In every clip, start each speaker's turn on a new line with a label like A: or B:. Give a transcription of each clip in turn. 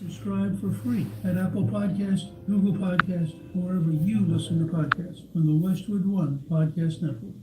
A: Subscribe for free at Apple Podcasts, Google Podcasts, or wherever you listen to podcasts from the Westwood One Podcast Network.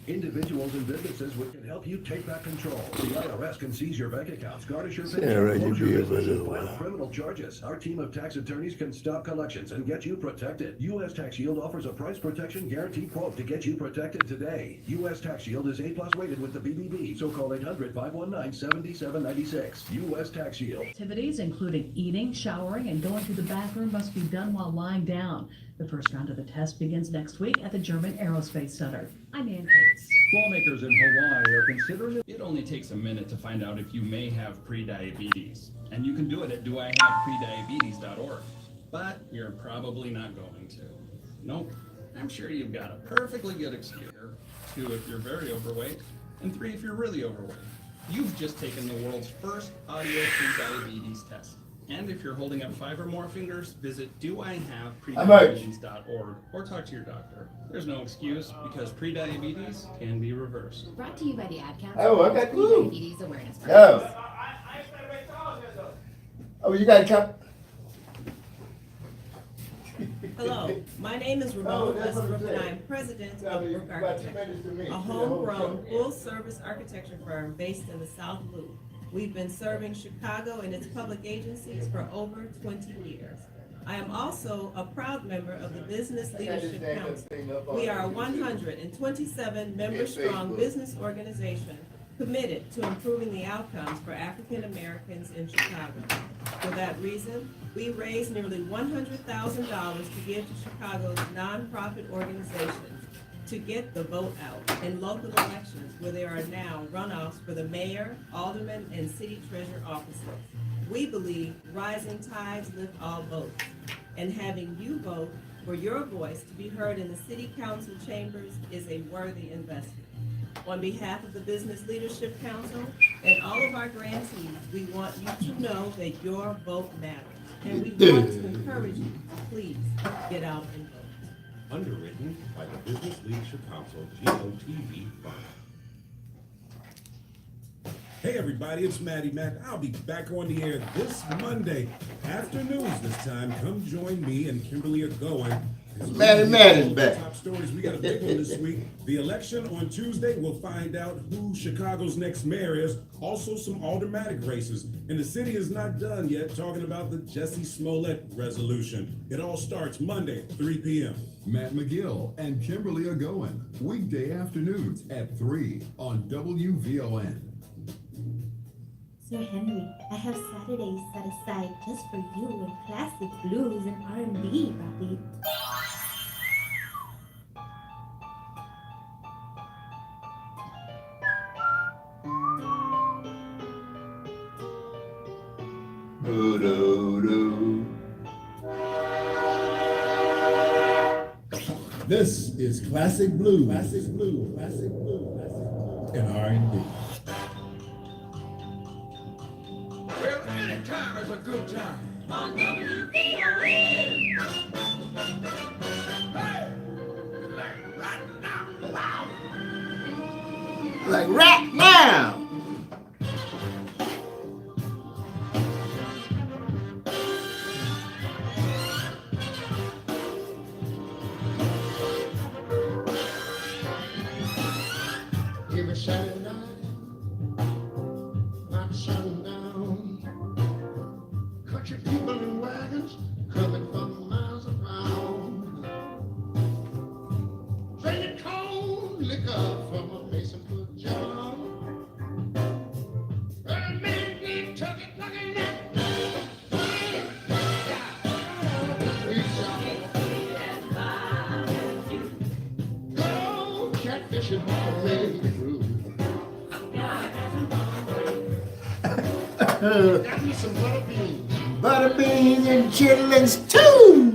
B: Individuals and businesses can help you take back control. The IRS can seize your bank accounts, garnish your paycheck, close your business, and file criminal charges. Our team of tax attorneys can stop collections and get you protected. U.S. Tax Shield offers a price protection guarantee quote to get you protected today. U.S. Tax Shield is A+ rated with the BBB, so call 800-519-7796. U.S. Tax Shield.
C: Activities including eating, showering, and going to the bathroom must be done while lying down. The first round of the test begins next week at the German Aerospace Center. I'm Ann Cates.
B: Lawmakers in Hawaii are considering
D: It only takes a minute to find out if you may have prediabetes. And you can do it at doihaveprediabetes.org. But you're probably not going to. Nope. I'm sure you've got a perfectly good excuse. 2 if you're very overweight, and 3 if you're really overweight. You've just taken the world's first audio prediabetes test. And if you're holding up 5 or more fingers, visit doihaveprediabetes.org or talk to your doctor. There's no excuse because prediabetes can be reversed.
E: Brought to you by the Ad Council.
F: Oh, okay, cool.
E: Diabetes Awareness
F: Yo.
E: Program.
F: Oh, you got a cup?
G: Hello, my name is Ramona Westbrook and I am president of Brook Architecture, a homegrown, full-service architecture firm based in the South Loop. We've been serving Chicago and its public agencies for over 20 years. I am also a proud member of the Business Leadership Council. We are a 127-member-strong business organization committed to improving the outcomes for African Americans in Chicago. For that reason, we raised nearly $100,000 to give to Chicago's nonprofit organizations to get the vote out in local elections where there are now runoffs for the mayor, alderman, and city treasurer offices. We believe rising tides lift all boats, and having you vote for your voice to be heard in the city council chambers is a worthy investment. On behalf of the Business Leadership Council and all of our grantees, we want you to know that your vote matters. And we want to encourage you to please get out and vote.
H: Underwritten by the Business Leadership Council, GOTV Fund. Hey everybody, it's Matty Mac. I'll be back on the air this Monday afternoons this time. Come join me and Kimberly are going.
F: Matty's back.
H: Top stories. We got a big one this week. The election on Tuesday, we'll find out who Chicago's next mayor is. Also some aldermanic races. And the city is not done yet talking about the Jesse Smollett resolution. It all starts Monday, 3 p.m.
I: Matt McGill and Kimberly are going weekday afternoons at 3 on WVON.
J: Sir Henry, I have Saturdays set aside just for you in classic blues and R&B, Bobby.
I: This is classic blue, classic blue, classic blue, classic and R&B.
B: Well, any time is a good time.
E: On WVON.
B: Hey! Like right now. Wow!
F: Like right now.
K: Give a Saturday night, not sundown. Country people in wagons coming from miles around. Drinking cold liquor from a Masonwood jar. Early midnight turkey knocking at catfishing on the lady crew. Got me some butter beans.
F: Butter beans and chitlins too.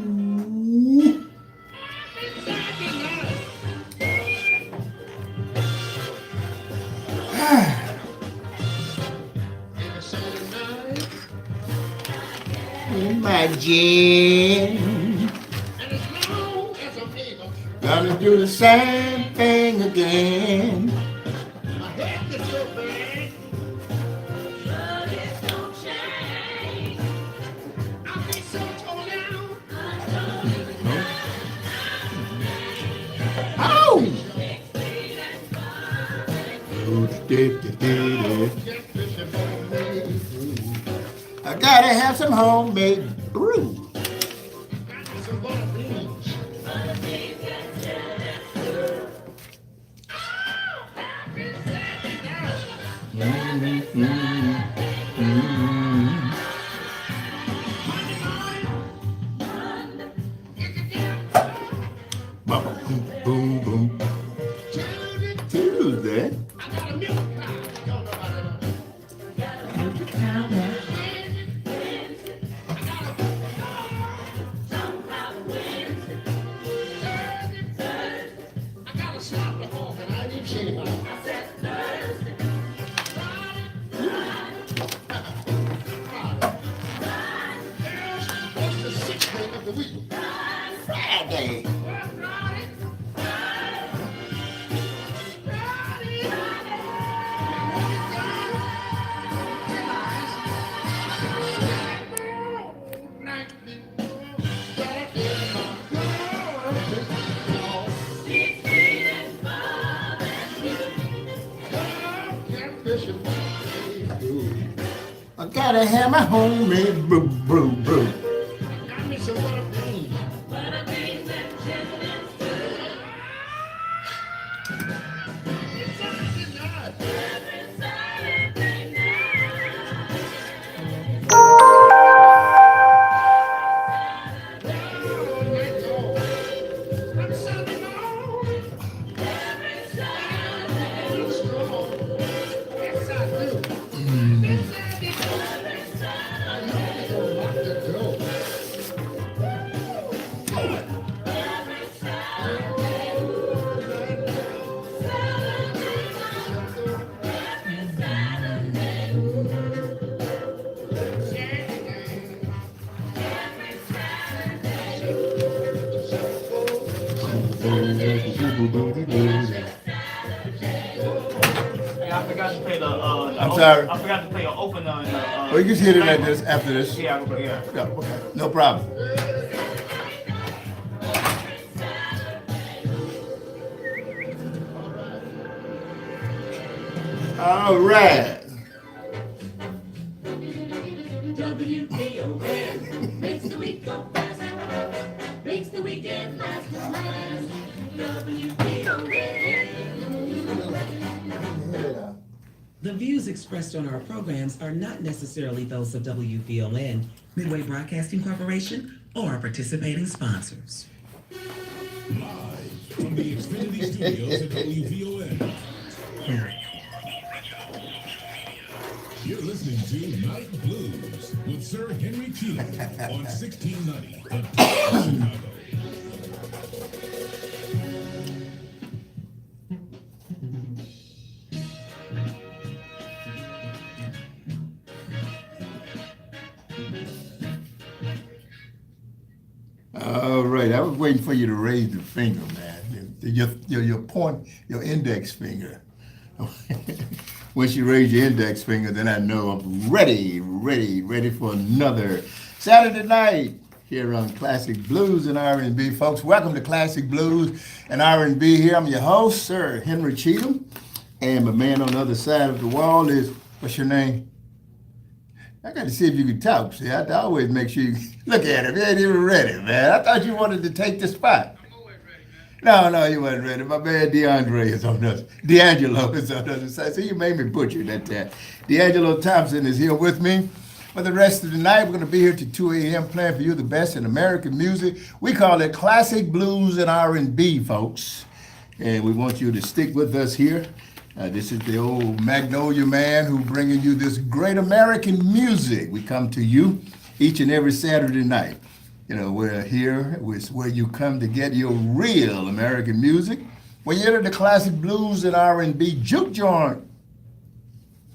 K: Every Saturday night,
F: Imagine
K: and as long as I'm able,
F: gonna do the same thing again.
K: my head gets so bad.
E: But it don't change.
F: I gotta have some homemade brew. Boom, boom. Tuesday. Friday. I gotta have my homemade brew, brew, brew.
L: I forgot to play the.
F: I'm sorry.
L: I forgot to play an opener. In the,
F: Well, you can hit it like this after this.
L: Yeah, yeah.
F: Yeah, okay. No problem. All right.
E: WVON makes the week go fast, makes the weekend last and last. WVON.
M: The views expressed on our programs are not necessarily those of WVON, Midway Broadcasting Corporation, or our participating sponsors.
H: Live from the Xfinity Studios at WVON. You're listening to Night Blues with Sir Henry Cheatham on 1690 The Top of Chicago.
F: All right, I was waiting for you to raise the finger, man. Your index finger. Once you raise your index finger, then I know I'm ready for another Saturday night here on Classic Blues and R&B. Folks, welcome to Classic Blues and R&B here. I'm your host, Sir Henry Cheatham, and my man on the other side of the wall is, what's your name? I got to see if you can talk. See, I have to always make sure you look at him. He ain't even ready, man. I thought you wanted to take the spot. No, you wasn't ready. My man DeAndre is on us. D'Angelo is on the other side. See, you made me butcher that time. D'Angelo Thompson is here with me. For the rest of the night, we're going to be here till 2 a.m. playing for you the best in American music. We call it Classic Blues and R&B, folks. And we want you to stick with us here. This is the old Magnolia man who bringing you this great American music. We come to you each and every Saturday night. You know, we're here, it's where you come to get your real American music. When you enter the Classic Blues and R&B juke joint,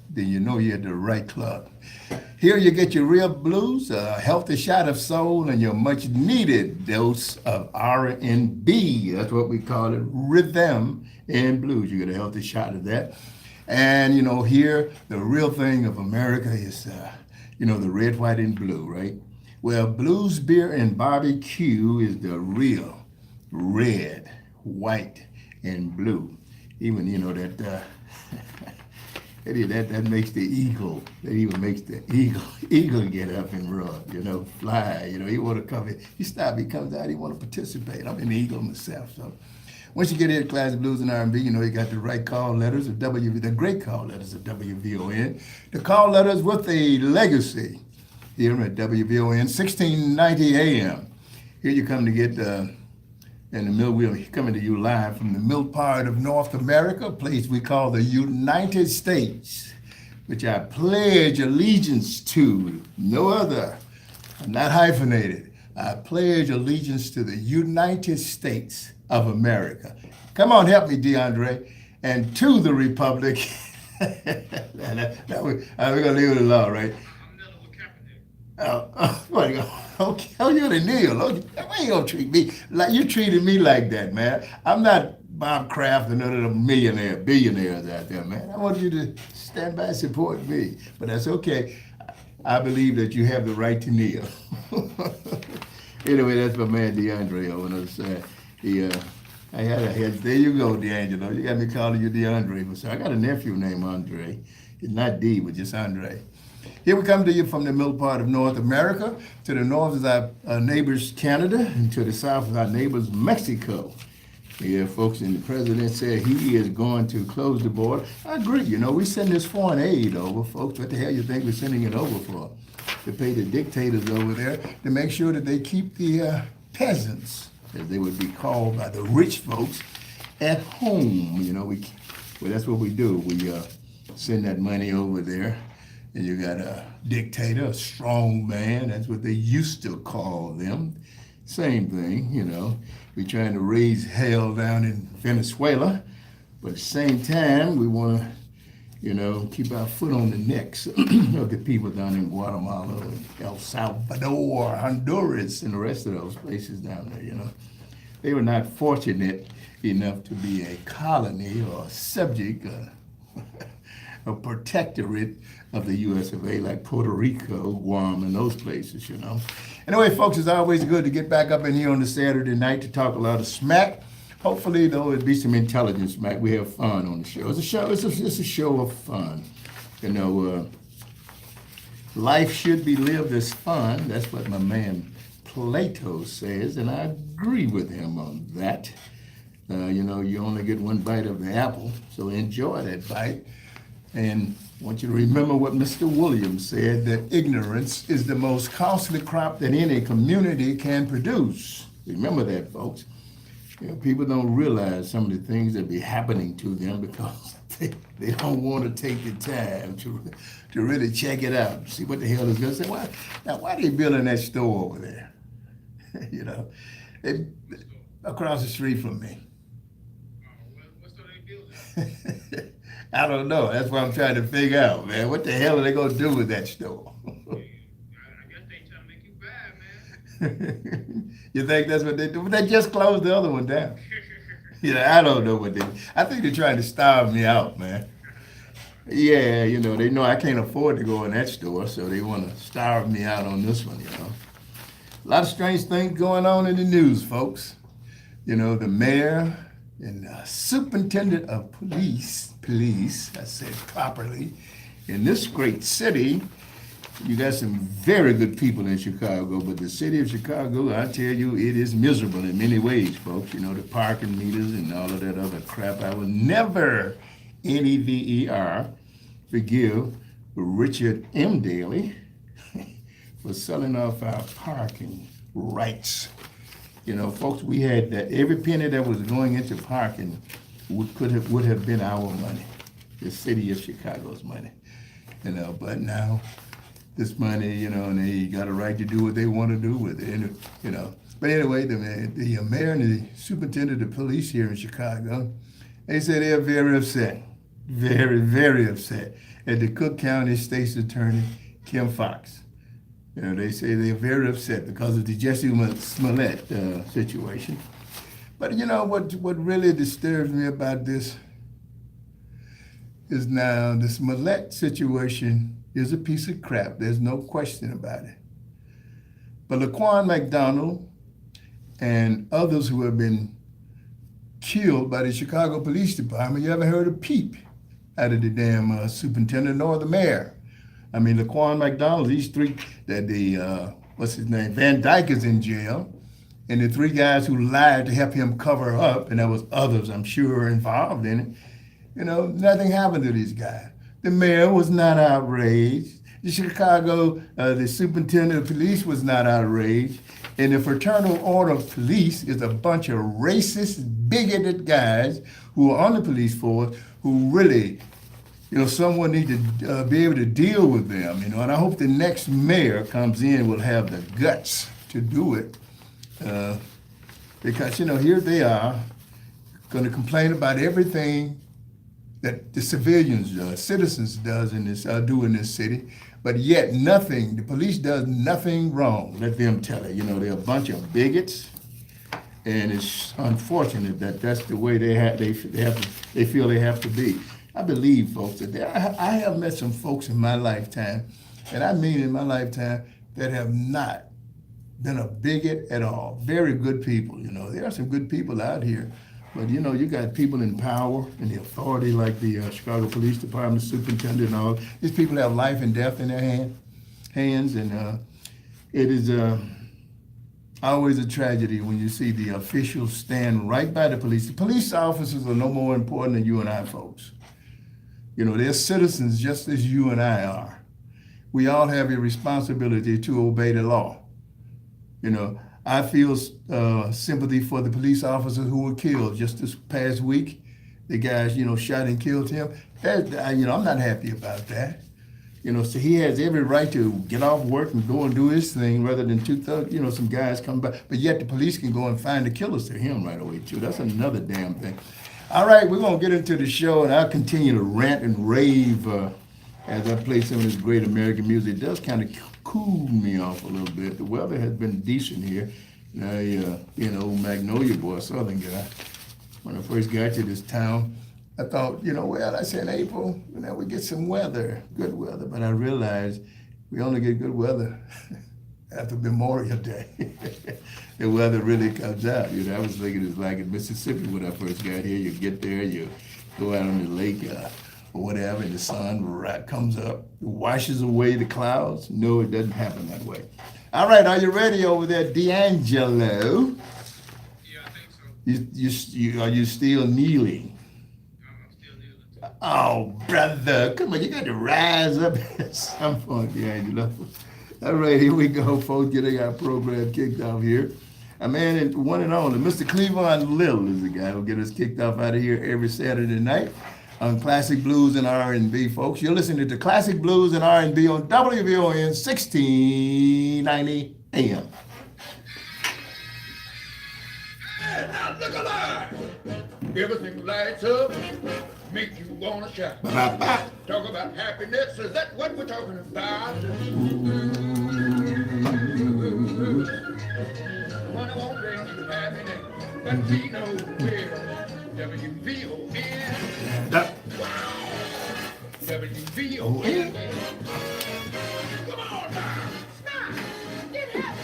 F: then you know you're at the right club. Here you get your real blues, a healthy shot of soul, and your much needed dose of R&B. That's what we call it, rhythm and blues. You get a healthy shot of that. And, you know, here, the real thing of America is, the red, white, and blue, right? Well, Blues Beer and Barbecue is the real red, white, and blue. Even, That makes the eagle. That even makes the eagle get up and run. Fly. He want to come in. He stop. He comes out. He want to participate. I'm an eagle myself. So once you get into classic blues and R&B, you got the right call letters of the great call letters of WVON. The call letters with a legacy here at WVON 1690 AM. Here you come to get in the middle. We're coming to you live from the middle part of North America, a place we call the United States, which I pledge allegiance to. No other. I'm not hyphenated. I pledge allegiance to the United States of America. Come on, help me, DeAndre. And to the Republic. We're going to leave it alone, right? Okay. Oh, you're the Neil. Okay. Why you gonna treat me like you treated me like that, man? I'm not Bob Kraft and none of the billionaires out there, man. I want you to stand by and support me. But that's okay. I believe that you have the right to kneel. Anyway, that's my man DeAndre over on the other side. There you go, D'Angelo. You got me calling you DeAndre. So I got a nephew named Andre. It's not D, but just Andre. Here we come to you from the middle part of North America. To the north is our neighbors, Canada, and to the south is our neighbors, Mexico. Yeah, folks, and the president said he is going to close the border. I agree. We send this foreign aid over, folks. What the hell you think we're sending it over for? To pay the dictators over there to make sure that they keep the peasants, as they would be called by the rich folks, at home. Well, that's what we do. We send that money over there. And you got a dictator, a strong man. That's what they used to call them. Same thing, We're trying to raise hell down in Venezuela. But at the same time, we want to, keep our foot on the necks of the people down in Guatemala, El Salvador, Honduras, and the rest of those places down there, They were not fortunate enough to be a colony or a subject, a protectorate of the US of A, like Puerto Rico, Guam, and those places, Anyway, folks, it's always good to get back up in here on the Saturday night to talk a lot of smack. Hopefully, though, it'll be some intelligent smack. We have fun on the show. It's a show of fun. Life should be lived as fun. That's what my man Plato says, and I agree with him on that. You only get one bite of the apple, so enjoy that bite. And I want you to remember what Mr. Williams said, that ignorance is the most costly crop that any community can produce. Remember that, folks. People don't realize some of the things that be happening to them because they don't want to take the time to really check it out, see what the hell is going to say. Why are they building that store over there? Across the street from me.
K: What store they building?
F: I don't know. That's what I'm trying to figure out, man. What the hell are they going to do with that store?
K: I guess they trying to make you bad, man.
F: You think that's what they do? But they just closed the other one down. I don't know what they do. I think they're trying to starve me out, man. Yeah, they know I can't afford to go in that store, so they want to starve me out on this one, A lot of strange things going on in the news, folks. The mayor and superintendent of police, I said properly, in this great city. You got some very good people in Chicago, but the city of Chicago, I tell you, it is miserable in many ways, folks. The parking meters and all of that other crap. I will never, NEVER, forgive Richard M. Daley for selling off our parking rights. Folks, we had that every penny that was going into parking would have been our money, the city of Chicago's money. But now this money, and they got a right to do what they want to do with it, But anyway, the mayor and the superintendent of police here in Chicago, they say they're very upset, very, very upset at the Cook County State's Attorney, Kim Foxx. They say they're very upset because of the Jussie Smollett situation. But what really disturbs me about this is now the Smollett situation is a piece of crap. There's no question about it. But Laquan McDonald and others who have been killed by the Chicago Police Department, you ever heard of PEEP? out of the damn superintendent nor the mayor. I mean, Laquan McDonald, these three, what's his name? Van Dyke is in jail. And the three guys who lied to help him cover up, and there was others, I'm sure, involved in it, you know, nothing happened to these guys. The mayor was not outraged. The Chicago, the superintendent of police was not outraged. And the Fraternal Order of Police is a bunch of racist, bigoted guys who are on the police force who really, you know, someone need to be able to deal with them, you know. And I hope the next mayor comes in will have the guts to do it. Because, you know, here they are going to complain about everything that the civilians, citizens do in this city, but yet nothing, the police does nothing wrong. Let them tell it. You know, they're a bunch of bigots, and it's unfortunate that that's the way they feel they have to be. I believe, folks, that I have met some folks in my lifetime, and I mean in my lifetime, that have not been a bigot at all. Very good people, you know. There are some good people out here. But, you know, you got people in power and the authority like the Chicago Police Department superintendent and all. These people have life and death in their hands. And it is always a tragedy when you see the officials stand right by the police. The police officers are no more important than you and I, folks. You know, they're citizens just as you and I are. We all have a responsibility to obey the law. You know, I feel sympathy for the police officers who were killed just this past week. The guys, you know, shot and killed him. You know, I'm not happy about that. You know, so he has every right to get off work and go and do his thing rather than some guys come by. But yet the police can go and find the killers to him right away, too. That's another damn thing. All right, we're going to get into the show, and I'll continue to rant and rave as I play some of this great American music. It does kind of cool me off a little bit. The weather has been decent here. Magnolia boy, southern guy. When I first got to this town, I thought, I said in April, we get some weather, good weather. But I realized we only get good weather after Memorial Day. The weather really comes out. I was thinking it's like in Mississippi when I first got here. You get there, you go out on the lake, or whatever, and the sun comes up, washes away the clouds. No, it doesn't happen that way. All right, are you ready over there, D'Angelo?
K: Yeah, I think so.
F: Are you still kneeling?
K: I'm still kneeling.
F: Oh, brother, come on, you got to rise up at some point, D'Angelo. All right, here we go, folks, getting our program kicked off here. A man, one and only, Mr. Cleavon Little is the guy who'll get us kicked off out of here every Saturday night on Classic Blues and R&B, folks. You're listening to Classic Blues and R&B on WVON 1690 AM.
K: Hey, now look alive! Everything lights up, make you wanna shout. Talk about happiness, is that what we're talking about? Money won't bring you happiness, but we know where WVON. WVON. Come on now. Stop. Get happy.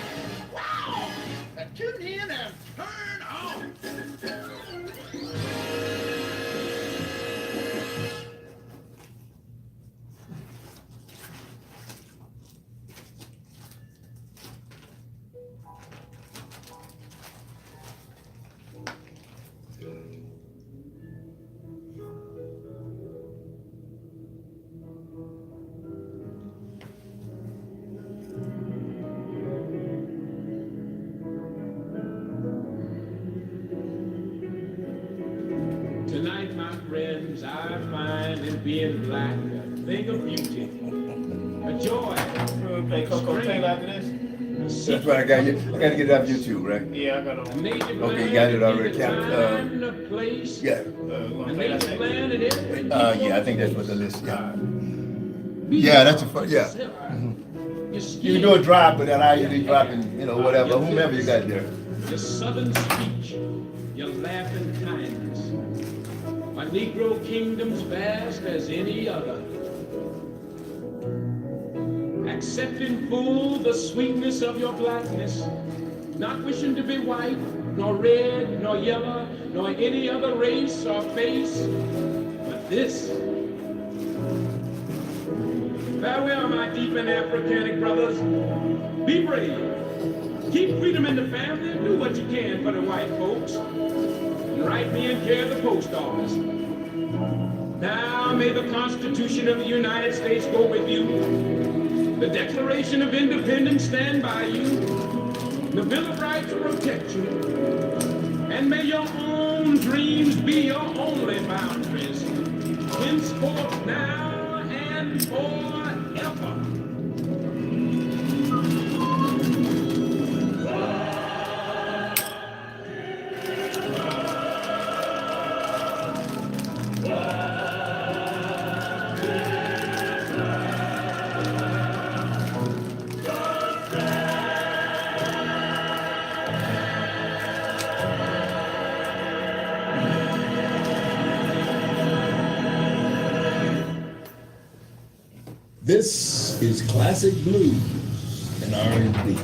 K: Wow. Now tune in and turn on.
N: Tonight, my friends, I find in being black a thing of beauty, a joy.
L: We'll play Coco Taylor after this.
F: That's right, I got to get it off YouTube, right?
L: Yeah, I got it.
F: Okay, you got it already, Cap. Yeah. Yeah, I think that's what the list is. Yeah, that's a fun, yeah. Mm-hmm. You can do a drop, but then I usually drop in, whatever, whomever you got there.
N: Your southern speech, your laughing kindness, my Negro kingdom's vast as any other. Accepting full the sweetness of your blackness, not wishing to be white, nor red, nor yellow, nor any other race or face, but this Farewell, my deep and Africanic brothers. Be brave. Keep freedom in the family and do what you can for the white folks. And write me in care of the post office. Now may the Constitution of the United States go with you. The Declaration of Independence stand by you. The Bill of Rights protect you. And may your own dreams be your only boundaries. Henceforth now and forever.
H: This is classic blues and R&B.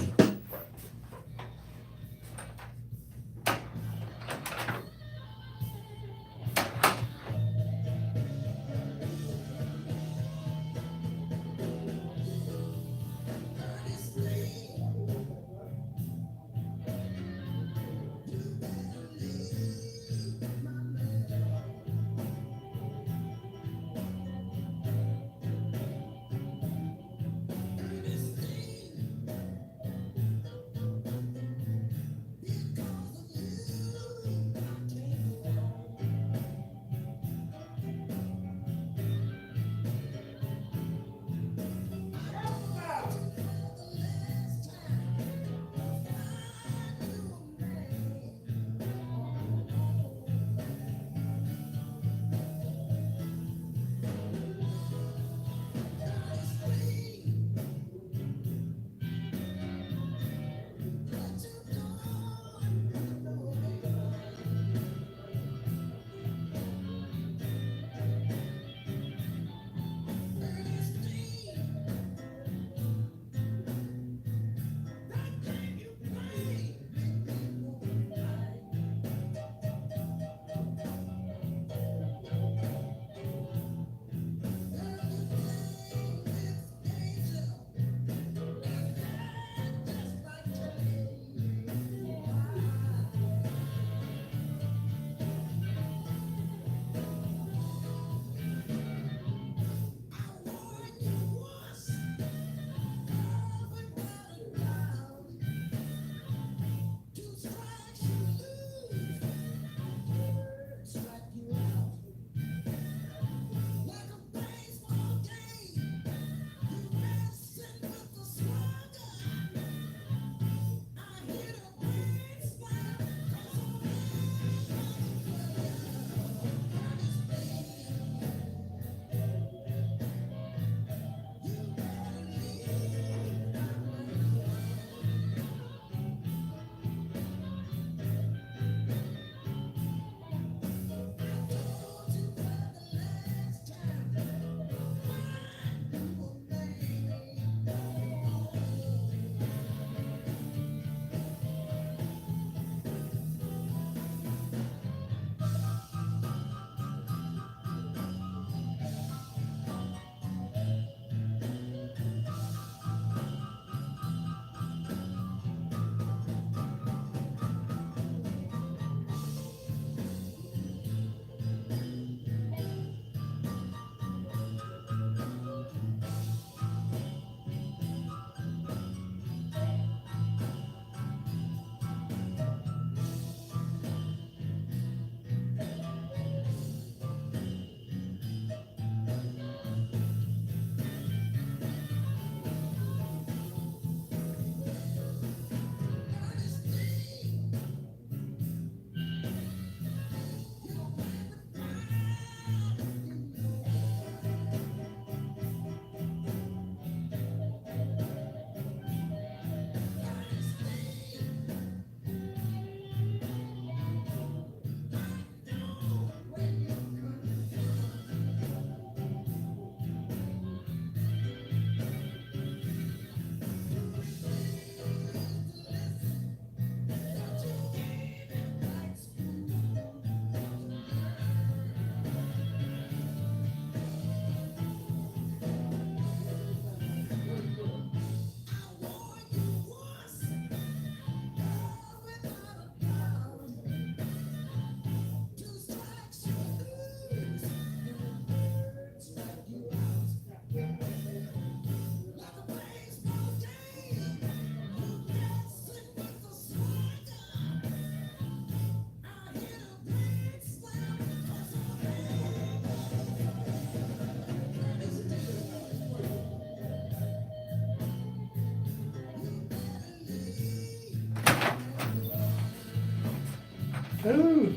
F: Ooh.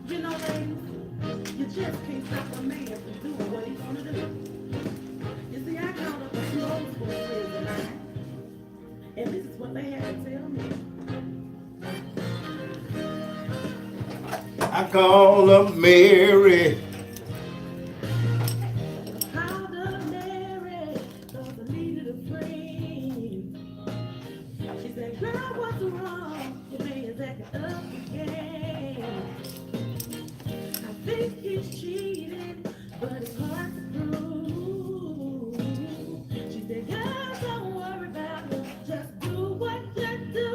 O: You know, ladies, you just can't stop a man from doing what he's gonna do. You see, I called up a few old school friends of mine, and this is what they had to tell me.
F: I call up Mary.
O: Called up Mary, 'cause I needed a friend. She said, girl, what's wrong? Your man's acting up again. I think he's cheating, but it's hard to prove. She said, girl, don't worry about it. Just do what you do.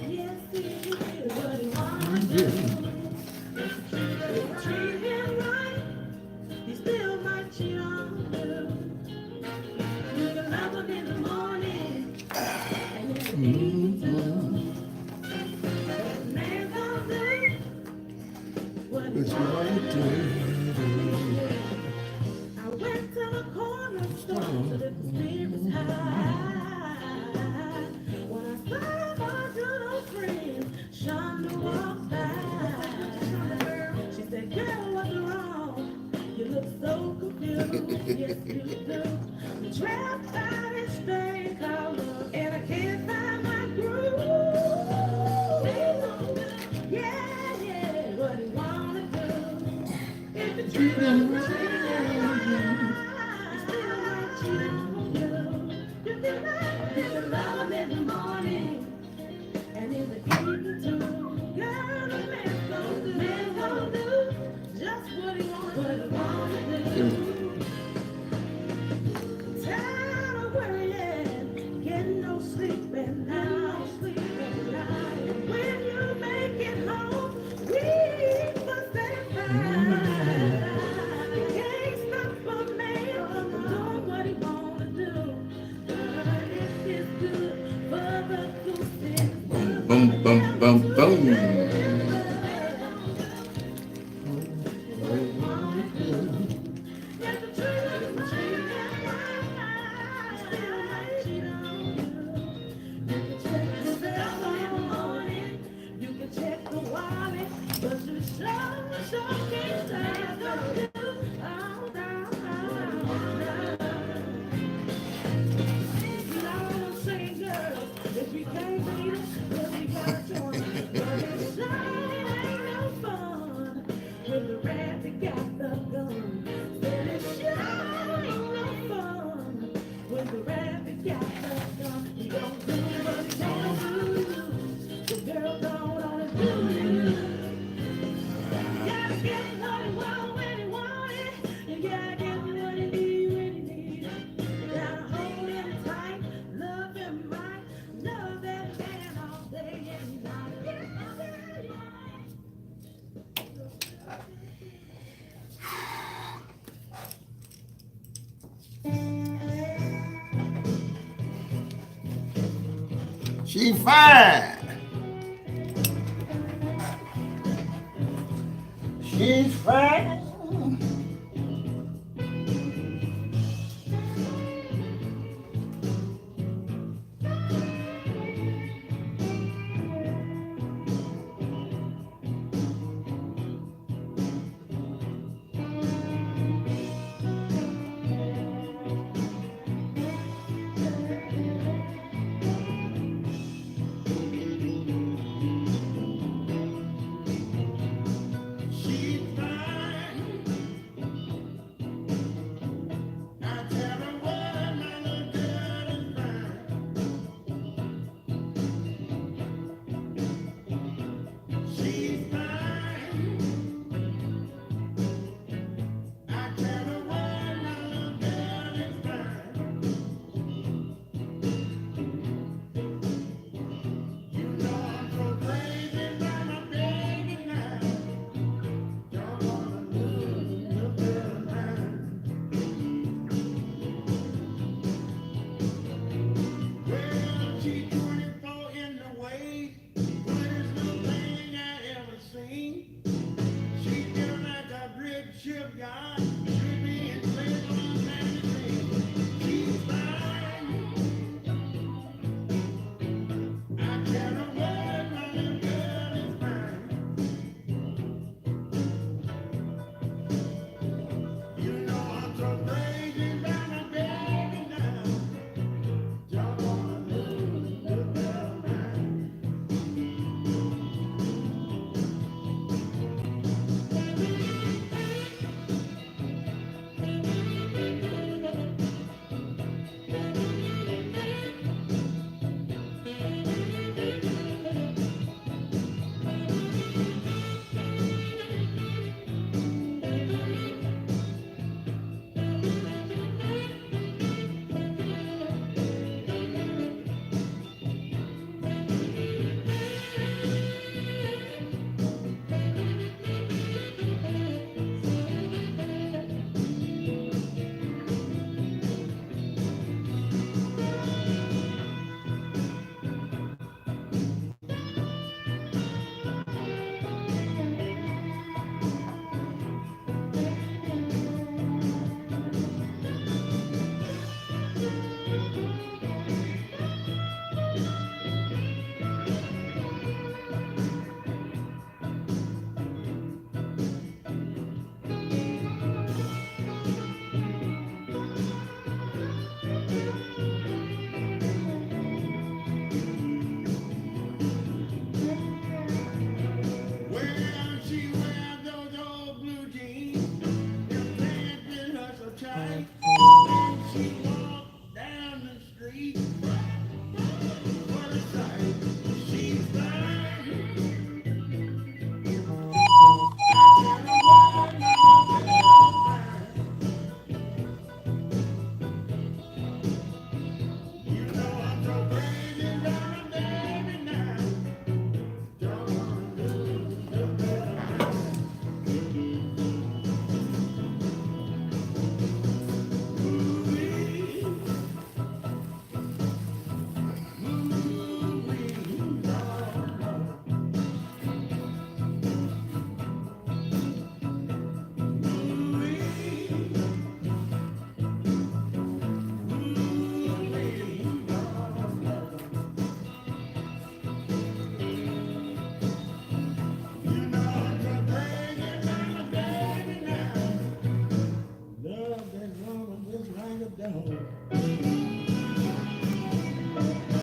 O: Yes, he is what he wanna do. If you treat him right, he still might cheat on you. You can love him in the morning and in the evening too. But man gonna do what he wanna do. I went to the corner store to the spirits high. When I saw my good old friend Shonda walk by, she said, girl, what's wrong? You look so confused. Yes, you do. I'm trapped by this thing called love, and I can't find my groove. Yeah, yeah, what do you wanna do? If you treat him right, he still might cheat on you. You can love him in the morning and in the evening too. Girl, the man's gonna do just what he wanna do. Tired of worrying, getting no sleep at night. And when you make it home, we must satisfied. You can't stop a man from doing what he wanna do. But if it's good for the goose, it's good.
F: Boom, boom, boom, boom. She fine. She's fine.